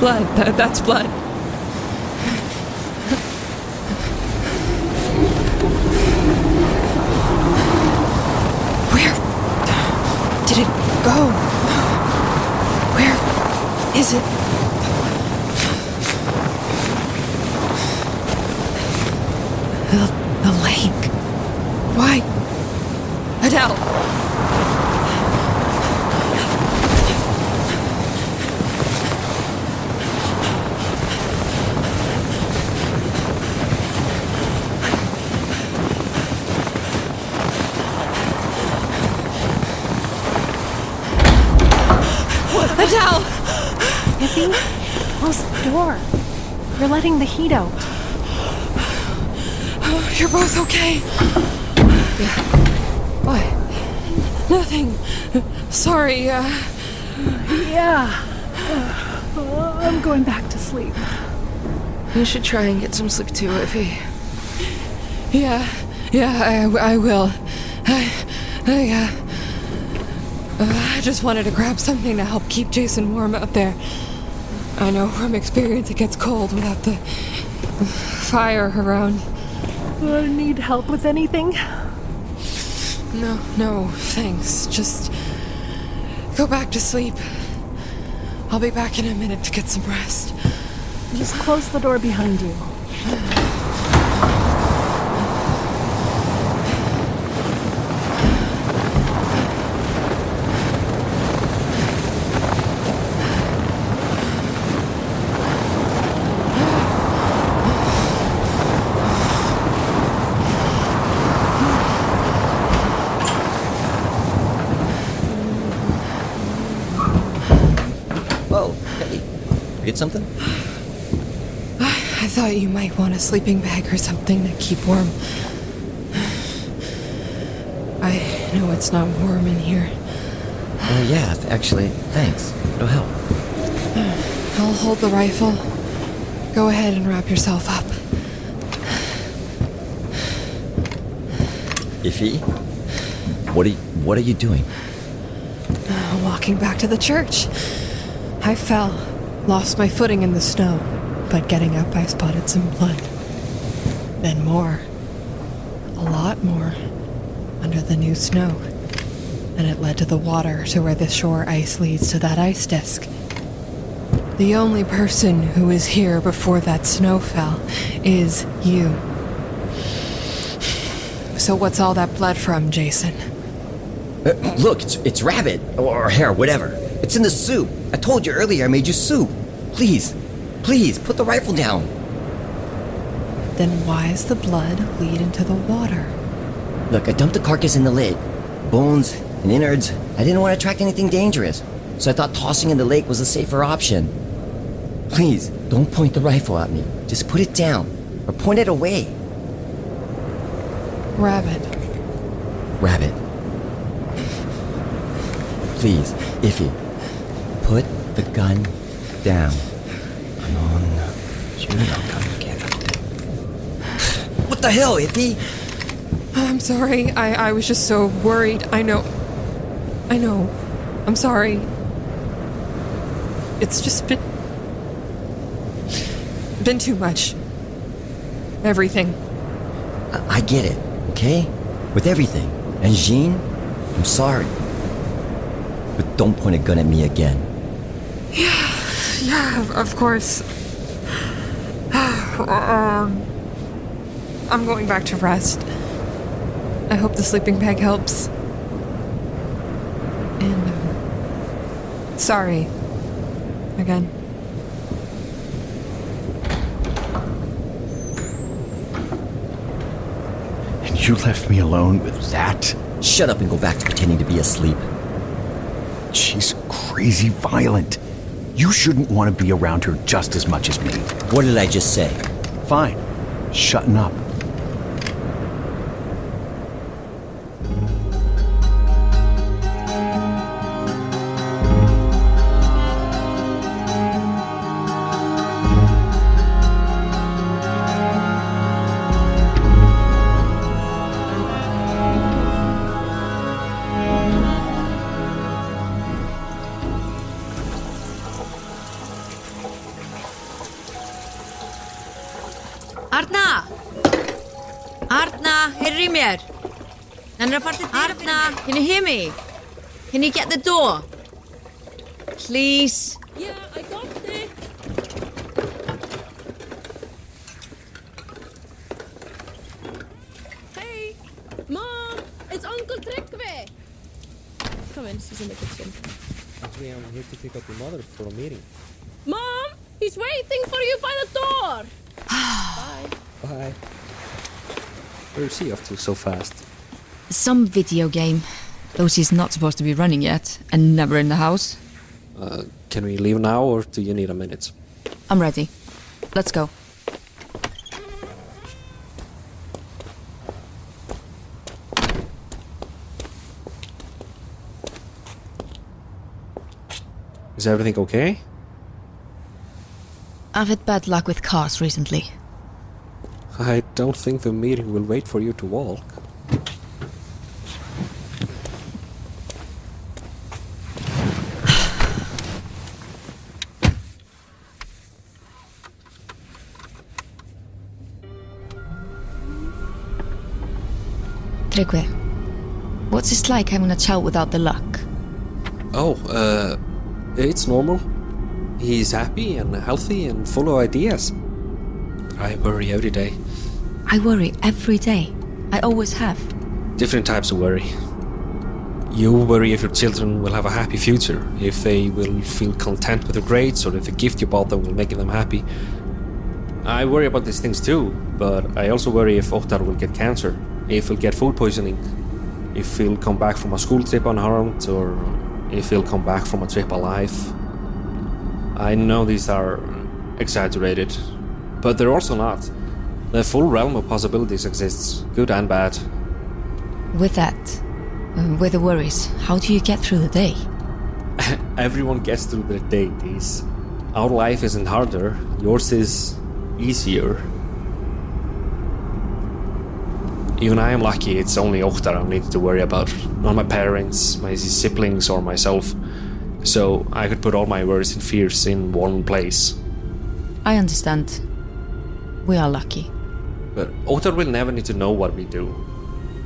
blood. That's blood. Where did it go? Where is it? The lake. Why? Adele! Adele! Iffy, close the door. You're letting the heat out. You're both okay? Yeah. What? Nothing. Sorry, Yeah. I'm going back to sleep. You should try and get some sleep too, Iffy. Yeah, I will. I just wanted to grab something to help keep Jason warm out there. I know from experience it gets cold without the fire around. Need help with anything? No, thanks. Just go back to sleep. I'll be back in a minute to get some rest. Just close the door behind you. Something? I thought you might want a sleeping bag or something to keep warm. I know it's not warm in here. Yeah, actually, thanks. It'll help. I'll hold the rifle. Go ahead and wrap yourself up. Iffy? What are you doing? Walking back to the church. I fell. Lost my footing in the snow, but getting up I spotted some blood. Then more. A lot more. Under the new snow. And it led to the water, to where the shore ice leads to that ice disc. The only person who was here before that snow fell is you. So what's all that blood from, Jason? Look, it's rabbit, or hare, whatever. It's in the soup. I told you earlier I made you soup. Please, put the rifle down. Then why is the blood lead into the water? Look, I dumped the carcass in the lake. Bones and innards. I didn't want to attract anything dangerous, so I thought tossing in the lake was a safer option. Please, don't point the rifle at me. Just put it down, or point it away. Rabbit. Please, Iffy, put the gun down. Come on. Come get it. What the hell, Iffy? I'm sorry. I was just so worried. I know. I'm sorry. It's just been too much. Everything. I get it, okay? With everything. And Jean, I'm sorry. But don't point a gun at me again. Yeah, of course. I'm going back to rest. I hope the sleeping bag helps. And, sorry. Again. And you left me alone with that? Shut up and go back to pretending to be asleep. She's crazy violent. You shouldn't want to be around her just as much as me. What did I just say? Fine. Shutting up. Arna! Arna, heyrðu í mér. Arna, can you hear me? Can you get the door? Please. Yeah, I got it. Hey, Mom, it's Uncle Tryggvi. Come in, she's in the kitchen. Actually, I'm here to pick up your mother for a meeting. Mom, he's waiting for you by the door. Bye. Bye. Where is he off to so fast? Some video game. Though she's not supposed to be running yet, and never in the house. Can we leave now, or do you need a minute? I'm ready. Let's go. Is everything okay? I've had bad luck with cars recently. I don't think the meeting will wait for you to walk. Tryggvi, what's it like having a child without the luck? It's normal. He's happy and healthy and full of ideas. I worry every day. I worry every day. I always have. Different types of worry. You worry if your children will have a happy future, if they will feel content with their grades, or if the gift you bought them will make them happy. I worry about these things too, but I also worry if Eyþór will get cancer, if he'll get food poisoning, if he'll come back from a school trip unharmed, or if he'll come back from a trip alive. I know these are exaggerated, but they're also not. The full realm of possibilities exists, good and bad. With that, with the worries, how do you get through the day? Everyone gets through their day, Denise. Our life isn't harder, yours is easier. Even I am lucky it's only Eyþór I need to worry about, not my parents, my siblings or myself. So I could put all my worries and fears in one place. I understand. We are lucky. But Eyþór will never need to know what we do.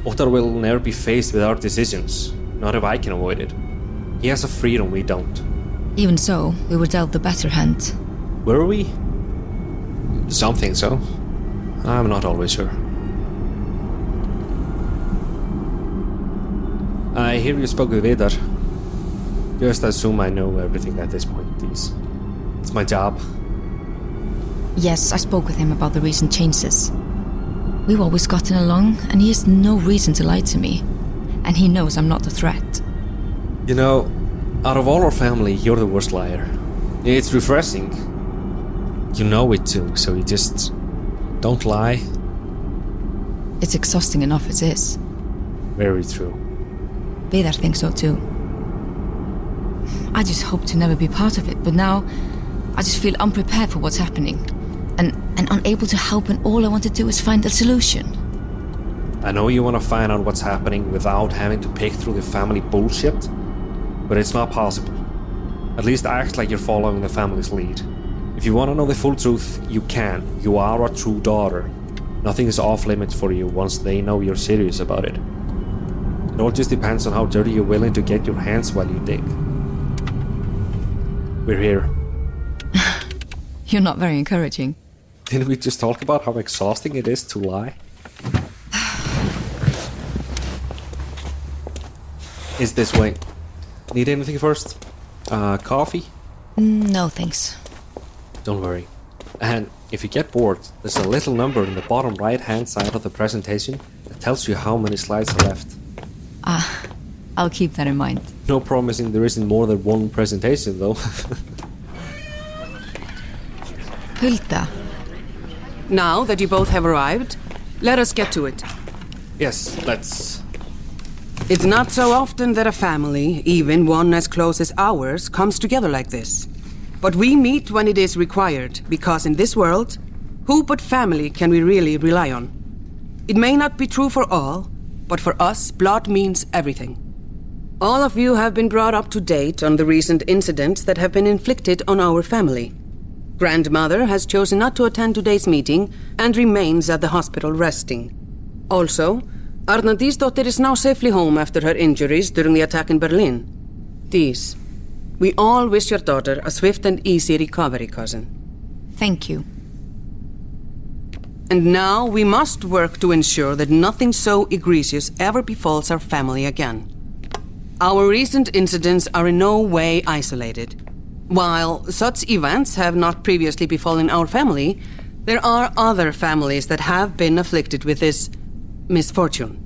Eyþór will never be faced with our decisions, not if I can avoid it. He has a freedom we don't. Even so, we were dealt the better hand. Were we? Some think so. I'm not always sure. I hear you spoke with Viðar. Just assume I know everything at this point, please. It's my job. Yes, I spoke with him about the recent changes. We've always gotten along, and he has no reason to lie to me. And he knows I'm not a threat. You know, out of all our family, you're the worst liar. It's refreshing. You know it too, so you just don't lie. It's exhausting enough as is. Very true. Viðar thinks so too. I just hope to never be part of it, but now I just feel unprepared for what's happening. And unable to help, and all I want to do is find a solution. I know you want to find out what's happening without having to pick through the family bullshit, but it's not possible. At least act like you're following the family's lead. If you want to know the full truth, you can. You are a true daughter. Nothing is off limits for you once they know you're serious about it. It all just depends on how dirty you're willing to get your hands while you dig. We're here. You're not very encouraging. Didn't we just talk about how exhausting it is to lie? Is this way. Need anything first? Coffee? No, thanks. Don't worry. And if you get bored, there's a little number in the bottom right-hand side of the presentation that tells you how many slides are left. I'll keep that in mind. No promising there isn't more than one presentation, though. Hulda. Now that you both have arrived, let us get to it. Yes, let's... It's not so often that a family, even one as close as ours, comes together like this. But we meet when it is required, because in this world, who but family can we really rely on? It may not be true for all, but for us, blood means everything. All of you have been brought up to date on the recent incidents that have been inflicted on our family. Grandmother has chosen not to attend today's meeting and remains at the hospital resting. Also, Arna Dísdóttir is now safely home after her injuries during the attack in Berlin. Dís, we all wish your daughter a swift and easy recovery, cousin. Thank you. And now we must work to ensure that nothing so egregious ever befalls our family again. Our recent incidents are in no way isolated. While such events have not previously befallen our family, there are other families that have been afflicted with this misfortune.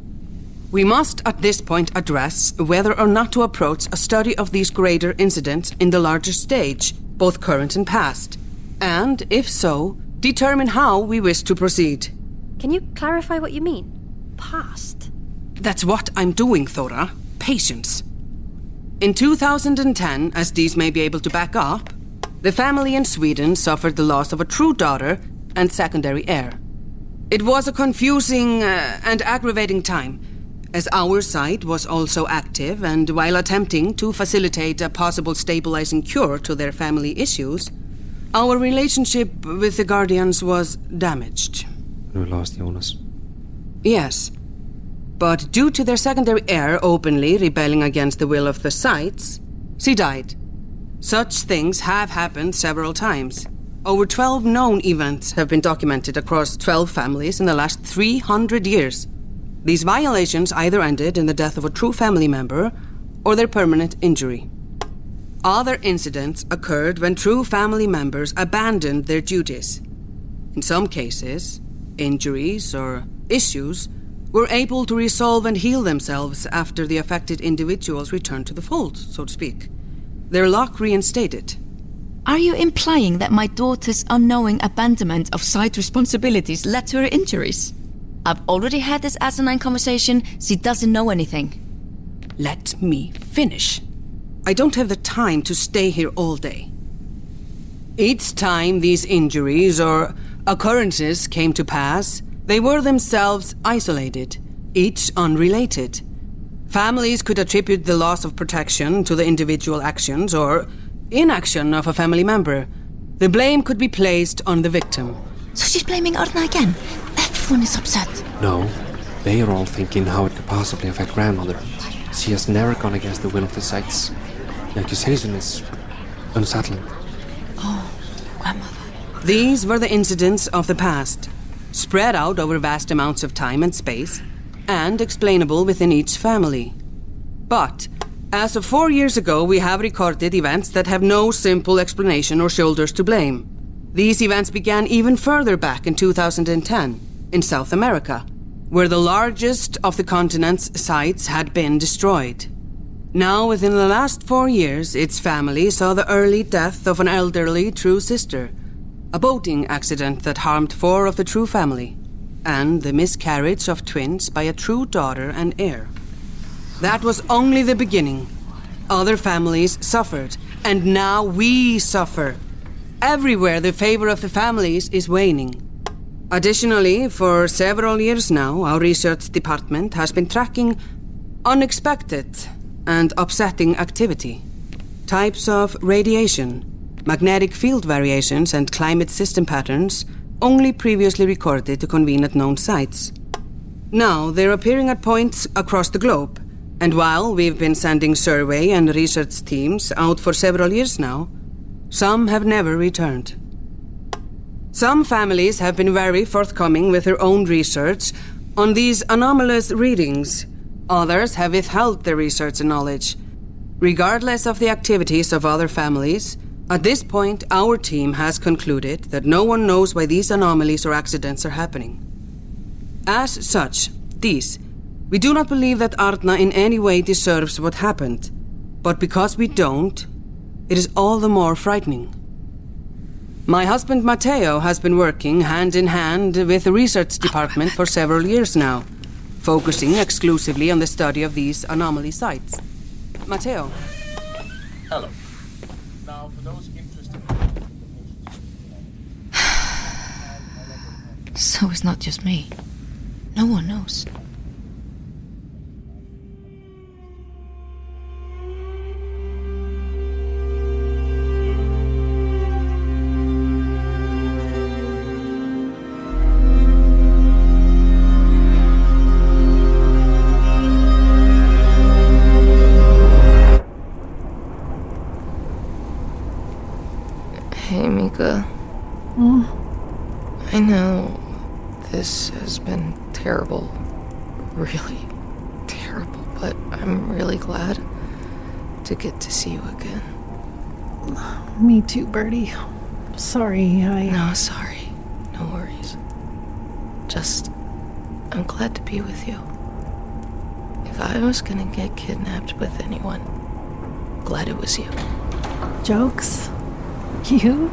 We must at this point address whether or not to approach a study of these greater incidents in the larger stage, both current and past, and, if so, determine how we wish to proceed. Can you clarify what you mean? Past? That's what I'm doing, Thora. Patience. In 2010, as these may be able to back up, the family in Sweden suffered the loss of a true daughter and secondary heir. It was a confusing and aggravating time, as our side was also active, and while attempting to facilitate a possible stabilizing cure to their family issues, our relationship with the Guardians was damaged. We lost Jonas. Yes. But due to their secondary heir openly rebelling against the will of the Statz, she died. Such things have happened several times. Over 12 known events have been documented across 12 families in the last 300 years. These violations either ended in the death of a true family member or their permanent injury. Other incidents occurred when true family members abandoned their duties. In some cases, injuries or issues were able to resolve and heal themselves after the affected individuals returned to the fold, so to speak. Their luck reinstated. Are you implying that my daughter's unknowing abandonment of side responsibilities led to her injuries? I've already had this asinine conversation. She doesn't know anything. Let me finish. I don't have the time to stay here all day. Each time these injuries or occurrences came to pass, they were themselves isolated, each unrelated. Families could attribute the loss of protection to the individual actions or inaction of a family member. The blame could be placed on the victim. So she's blaming Arna again? Everyone is upset. No, they are all thinking how it could possibly affect grandmother. She has never gone against the will of the Statz. The accusation is unsettling. Oh, grandmother. These were the incidents of the past, spread out over vast amounts of time and space, and explainable within each family. But, as of 4 years ago, we have recorded events that have no simple explanation or shoulders to blame. These events began even further back in 2010, in South America, where the largest of the continent's sites had been destroyed. Now, within the last 4 years, its family saw the early death of an elderly true sister, a boating accident that harmed 4 of the true family, and the miscarriage of twins by a true daughter and heir. That was only the beginning. Other families suffered, and now we suffer. Everywhere the favor of the families is waning. Additionally, for several years now, our research department has been tracking unexpected and upsetting activity. Types of radiation, magnetic field variations, and climate system patterns only previously recorded to convene at known sites. Now, they're appearing at points across the globe, and while we've been sending survey and research teams out for several years now, some have never returned. Some families have been very forthcoming with their own research on these anomalous readings. Others have withheld their research and knowledge. Regardless of the activities of other families, at this point our team has concluded that no one knows why these anomalies or accidents are happening. As such, we do not believe that Arna in any way deserves what happened, but because we don't, it is all the more frightening. My husband Matteo has been working hand in hand with the research department for several years now, focusing exclusively on the study of these anomaly sites. Matteo. Hello. Now, for those interested... So it's not just me. No one knows. I know this has been terrible. Really terrible, but I'm really glad to get to see you again. Me too, Birdie. Sorry, No, sorry. No worries. Just, I'm glad to be with you. If I was gonna get kidnapped with anyone, glad it was you. Jokes? You?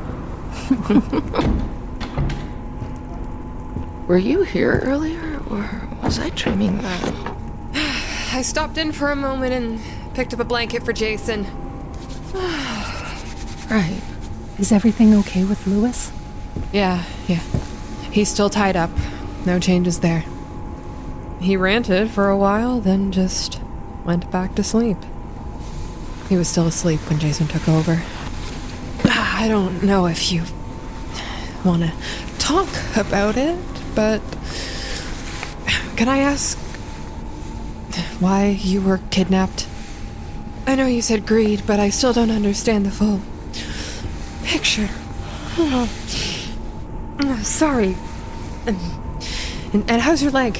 Were you here earlier, or was I dreaming that? I stopped in for a moment and picked up a blanket for Jason. Right. Is everything okay with Lewis? Yeah. He's still tied up. No changes there. He ranted for a while, then just went back to sleep. He was still asleep when Jason took over. I don't know if you want to talk about it, but can I ask why you were kidnapped? I know you said greed, but I still don't understand the full picture. Sorry. And how's your leg?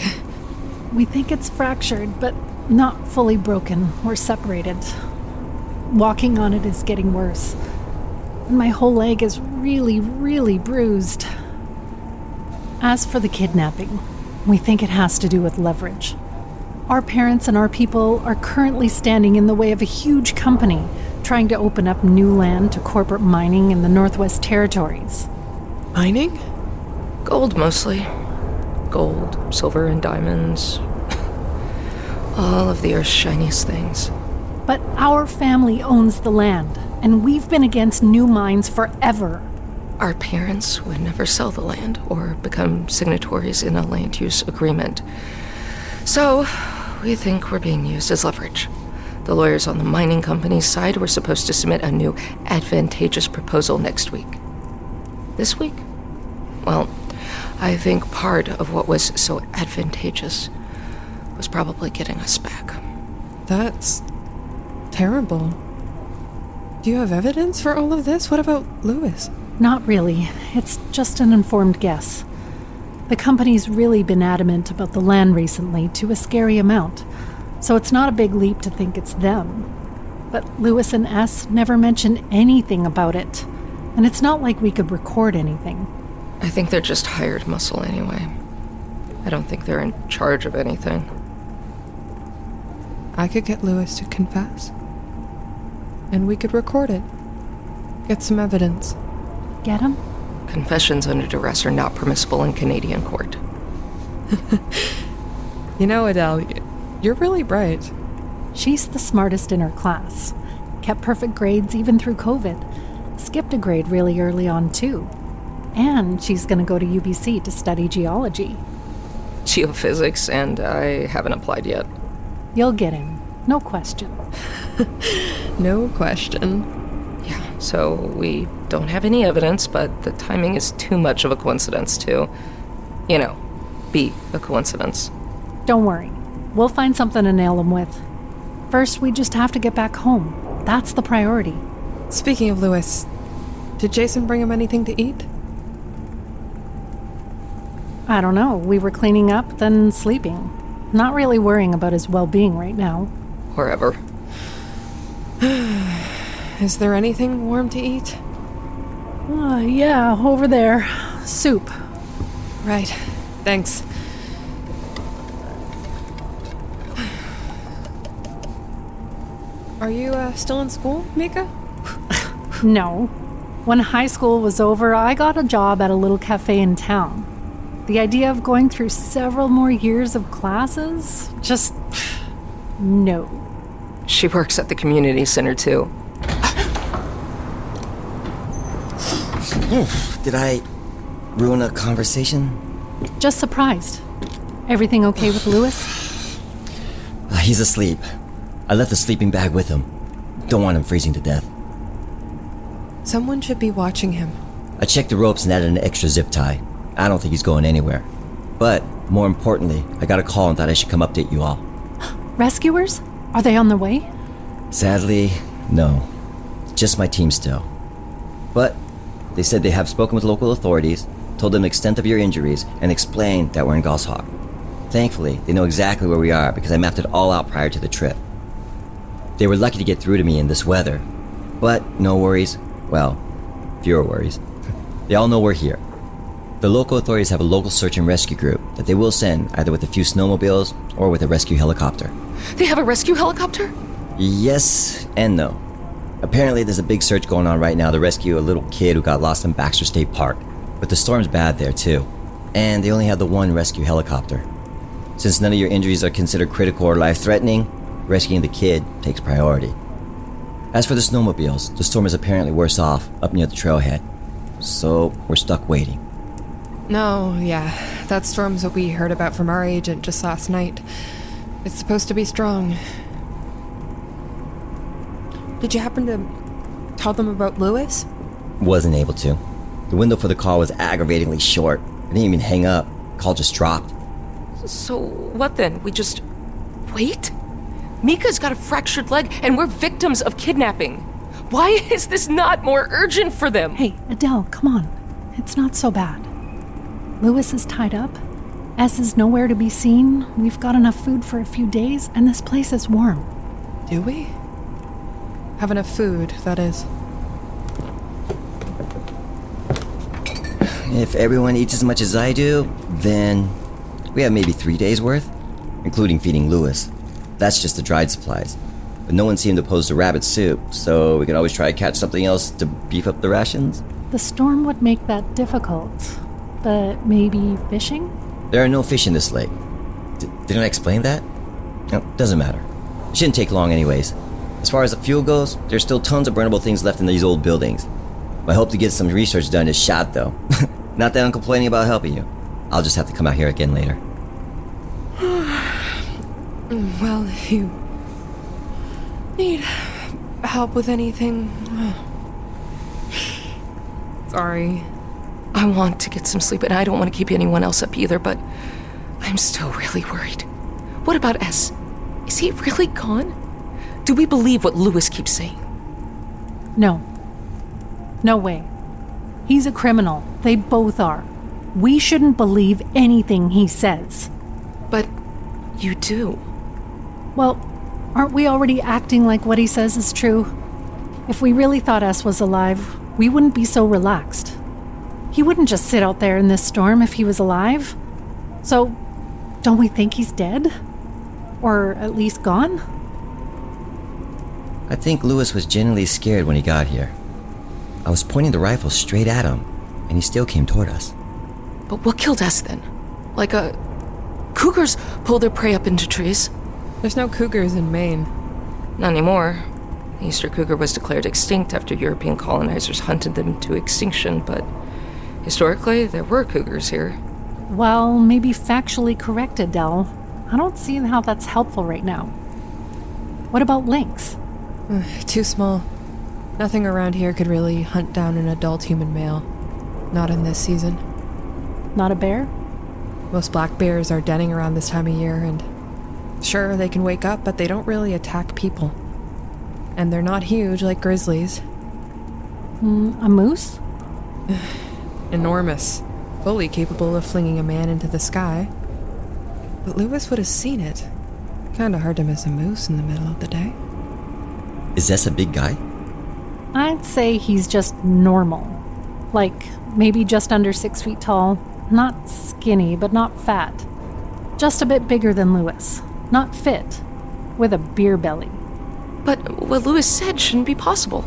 We think it's fractured, but not fully broken or separated. Walking on it is getting worse. And my whole leg is really, really bruised. As for the kidnapping, we think it has to do with leverage. Our parents and our people are currently standing in the way of a huge company trying to open up new land to corporate mining in the Northwest Territories. Mining? Gold, mostly. Gold, silver, and diamonds. All of the Earth's shiniest things. But our family owns the land, and we've been against new mines forever. Our parents would never sell the land or become signatories in a land use agreement. So, we think we're being used as leverage. The lawyers on the mining company's side were supposed to submit a new advantageous proposal next week. This week? Well, I think part of what was so advantageous was probably getting us back. That's terrible. Do you have evidence for all of this? What about Lewis? Not really. It's just an informed guess. The company's really been adamant about the land recently to a scary amount, so it's not a big leap to think it's them. But Lewis and S never mentioned anything about it, and it's not like we could record anything. I think they're just hired muscle anyway. I don't think they're in charge of anything. I could get Lewis to confess. And we could record it. Get some evidence. Get him? Confessions under duress are not permissible in Canadian court. You know, Adele, you're really bright. She's the smartest in her class. Kept perfect grades even through COVID. Skipped a grade really early on, too. And she's going to go to UBC to study geology. Geophysics, and I haven't applied yet. You'll get him. No question. No question. Yeah, so we don't have any evidence, but the timing is too much of a coincidence to, be a coincidence. Don't worry. We'll find something to nail him with. First, we just have to get back home. That's the priority. Speaking of Lewis, did Jason bring him anything to eat? I don't know. We were cleaning up, then sleeping. Not really worrying about his well-being right now. Or ever. Is there anything warm to eat? Yeah, over there. Soup. Right. Thanks. Are you still in school, Mika? No. When high school was over, I got a job at a little cafe in town. The idea of going through several more years of classes? Just... no. She works at the community center, too. Did I ruin a conversation? Just surprised. Everything okay with Lewis? He's asleep. I left the sleeping bag with him. Don't want him freezing to death. Someone should be watching him. I checked the ropes and added an extra zip tie. I don't think he's going anywhere. But, more importantly, I got a call and thought I should come update you all. Rescuers? Are they on their way? Sadly, no. Just my team still. But They said they have spoken with local authorities, told them the extent of your injuries, and explained that we're in Goshawk. Thankfully, they know exactly where we are because I mapped it all out prior to the trip. They were lucky to get through to me in this weather. But no worries. Well, fewer worries. They all know we're here. The local authorities have a local search and rescue group that they will send either with a few snowmobiles or with a rescue helicopter. They have a rescue helicopter? Yes and no. Apparently there's a big search going on right now to rescue a little kid who got lost in Baxter State Park. But the storm's bad there too. And they only have the one rescue helicopter. Since none of your injuries are considered critical or life-threatening, rescuing the kid takes priority. As for the snowmobiles, the storm is apparently worse off up near the trailhead. So we're stuck waiting. No, yeah. That storm's what we heard about from our agent just last night. It's supposed to be strong. Did you happen to tell them about Lewis? Wasn't able to. The window for the call was aggravatingly short. I didn't even hang up. Call just dropped. So what then? We just wait? Mika's got a fractured leg and we're victims of kidnapping. Why is this not more urgent for them? Hey, Adele, come on. It's not so bad. Lewis is tied up. S is nowhere to be seen. We've got enough food for a few days, and this place is warm. Do we? Have enough food, that is. If everyone eats as much as I do, then we have maybe 3 days worth, including feeding Lewis. That's just the dried supplies. But no one seemed opposed to rabbit soup, so we could always try to catch something else to beef up the rations. The storm would make that difficult, but maybe fishing? There are no fish in this lake. Didn't I explain that? No, doesn't matter. It shouldn't take long anyways. As far as the fuel goes, there's still tons of burnable things left in these old buildings. My hope to get some research done is shot, though. Not that I'm complaining about helping you. I'll just have to come out here again later. Well, if you need help with anything... Sorry. I want to get some sleep, and I don't want to keep anyone else up either, but I'm still really worried. What about S? Is he really gone? Do we believe what Lewis keeps saying? No. No way. He's a criminal. They both are. We shouldn't believe anything he says. But you do. Well, aren't we already acting like what he says is true? If we really thought S was alive, we wouldn't be so relaxed. He wouldn't just sit out there in this storm if he was alive. So, don't we think he's dead? Or at least gone? I think Lewis was genuinely scared when he got here. I was pointing the rifle straight at him, and he still came toward us. But what killed us then? Cougars pull their prey up into trees. There's no cougars in Maine. Not anymore. The Easter cougar was declared extinct after European colonizers hunted them to extinction, but historically, there were cougars here. Well, maybe factually correct, Adele. I don't see how that's helpful right now. What about lynx? Too small. Nothing around here could really hunt down an adult human male. Not in this season. Not a bear? Most black bears are denning around this time of year, and sure, they can wake up, but they don't really attack people. And they're not huge like grizzlies. A moose? Enormous. Fully capable of flinging a man into the sky. But Lewis would have seen it. Kinda hard to miss a moose in the middle of the day. Is this a big guy? I'd say he's just normal. Like, maybe just under 6 feet tall. Not skinny, but not fat. Just a bit bigger than Lewis. Not fit. With a beer belly. But what Lewis said shouldn't be possible.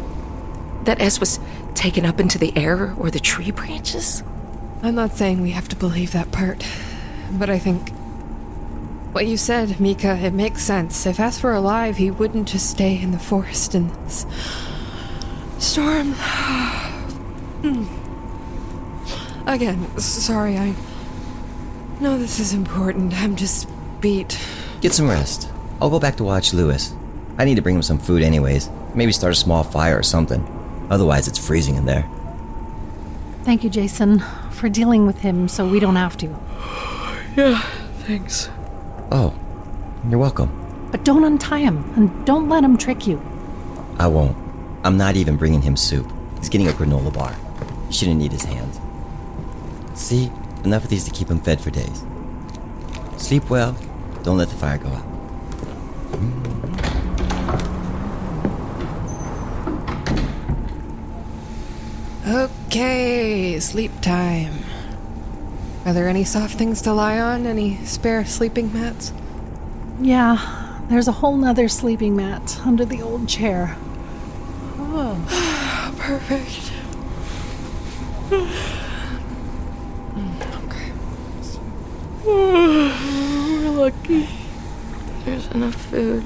That S was taken up into the air or the tree branches? I'm not saying we have to believe that part. But I think... what you said, Mika, it makes sense. If S were alive, he wouldn't just stay in the forest in this... storm. Again, sorry, I know this is important. I'm just beat. Get some rest. I'll go back to watch Lewis. I need to bring him some food anyways. Maybe start a small fire or something. Otherwise, it's freezing in there. Thank you, Jason, for dealing with him so we don't have to. Yeah, thanks. Oh, you're welcome. But don't untie him, and don't let him trick you. I won't. I'm not even bringing him soup. He's getting a granola bar. Shouldn't need his hands. See, enough of these to keep him fed for days. Sleep well, don't let the fire go out. Okay, sleep time. Are there any soft things to lie on? Any spare sleeping mats? Yeah, there's a whole nother sleeping mat under the old chair. Oh, perfect. Okay. We're lucky. There's enough food.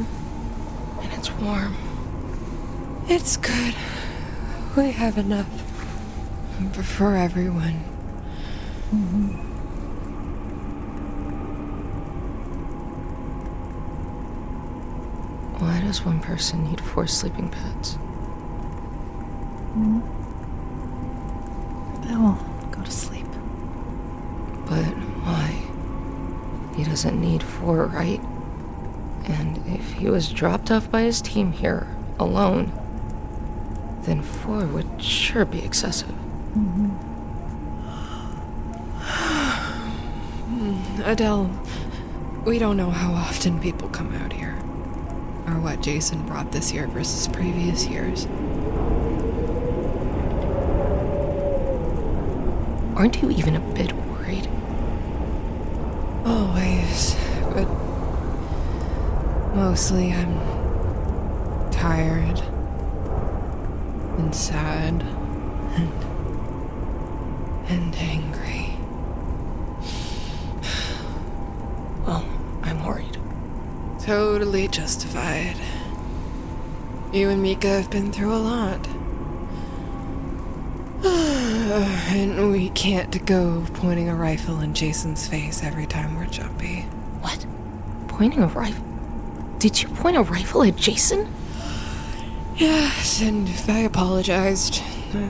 And it's warm. It's good. We have enough. For everyone. Why does one person need 4 sleeping pads? They'll go to sleep. But why? He doesn't need 4, right? And if he was dropped off by his team here, alone, then 4 would sure be excessive. Adele, we don't know how often people come out here, or what Jason brought this year versus previous years. Aren't you even a bit worried? Always, but mostly I'm tired and sad and angry. Well, I'm worried. Totally justified. You and Mika have been through a lot. And we can't go pointing a rifle in Jason's face every time we're jumpy. What? Pointing a rifle? Did you point a rifle at Jason? Yes, and I apologized.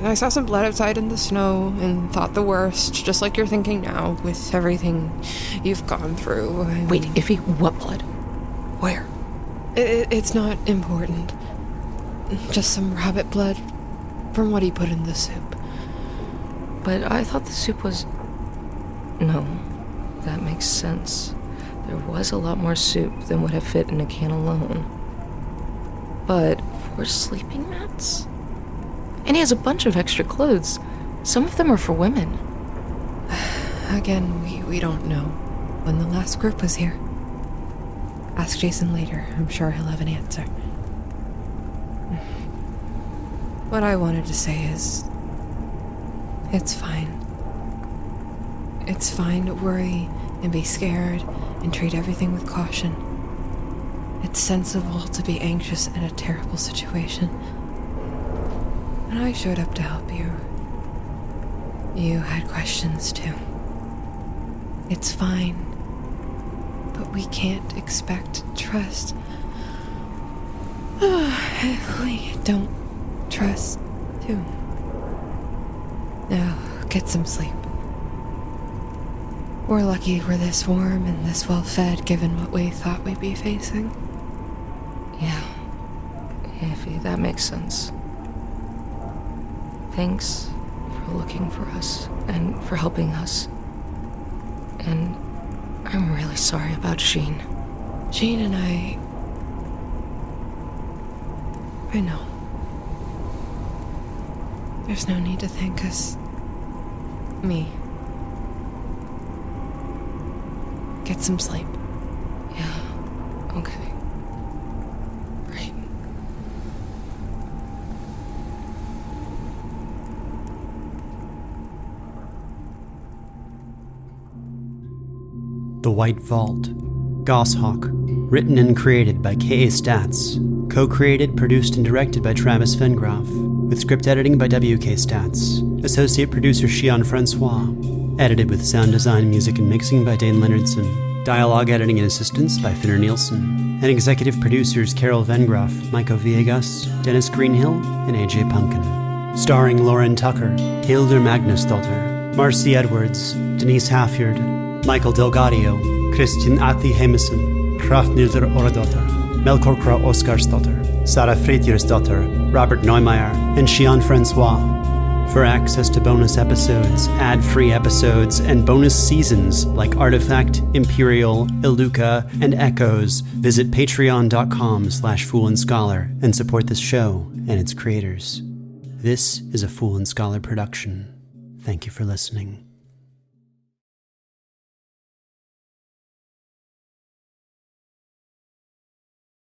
I saw some blood outside in the snow and thought the worst, just like you're thinking now, with everything you've gone through. Wait, Iffy, what blood? Where? It's not important. Just some rabbit blood from what he put in the soup. But I thought the soup was... No, that makes sense. There was a lot more soup than would have fit in a can alone. But 4 sleeping mats? And he has a bunch of extra clothes. Some of them are for women. Again, we don't know when the last group was here. Ask Jason later. I'm sure he'll have an answer. What I wanted to say is... It's fine. It's fine to worry and be scared and treat everything with caution. It's sensible to be anxious in a terrible situation. And I showed up to help you. You had questions too. It's fine. But we can't expect trust if we don't trust too. Now, get some sleep. We're lucky we're this warm and this well-fed given what we thought we'd be facing. Yeah. Iffy, that makes sense. Thanks for looking for us and for helping us. And I'm really sorry about Shion. Shion and I know. There's no need to thank us. Me. Get some sleep. Yeah, okay. Great. The White Vault. Goshawk. Written and created by K.A. Statz. Co-created, produced, and directed by Travis Vengroff. With script editing by W.K. Statz. Associate producer Shion Francois. Edited with sound design, music, and mixing by Dayn Leonardson. Dialogue editing and assistance by Finnur Nielsen. And executive producers Carol Vengroff, Maico Villegas, Dennis Greenhill, and A.J. Pumpkin. Starring Lauren Tucker, Hildur Magnusdóttir, Marcy Edwards, Denise Halfyard, Michael DelGaudio, Christian Ati Hemison, Hrafnildur Oradóttir, Melkorkra Oskarsdóttir, Sarah Friðjórsdóttir, Robert Neumeier, and Shion Francois. For access to bonus episodes, ad-free episodes, and bonus seasons like Artifact, Imperial, Iluka, and Echoes, visit patreon.com/Fool and Scholar and support this show and its creators. This is a Fool and Scholar production. Thank you for listening.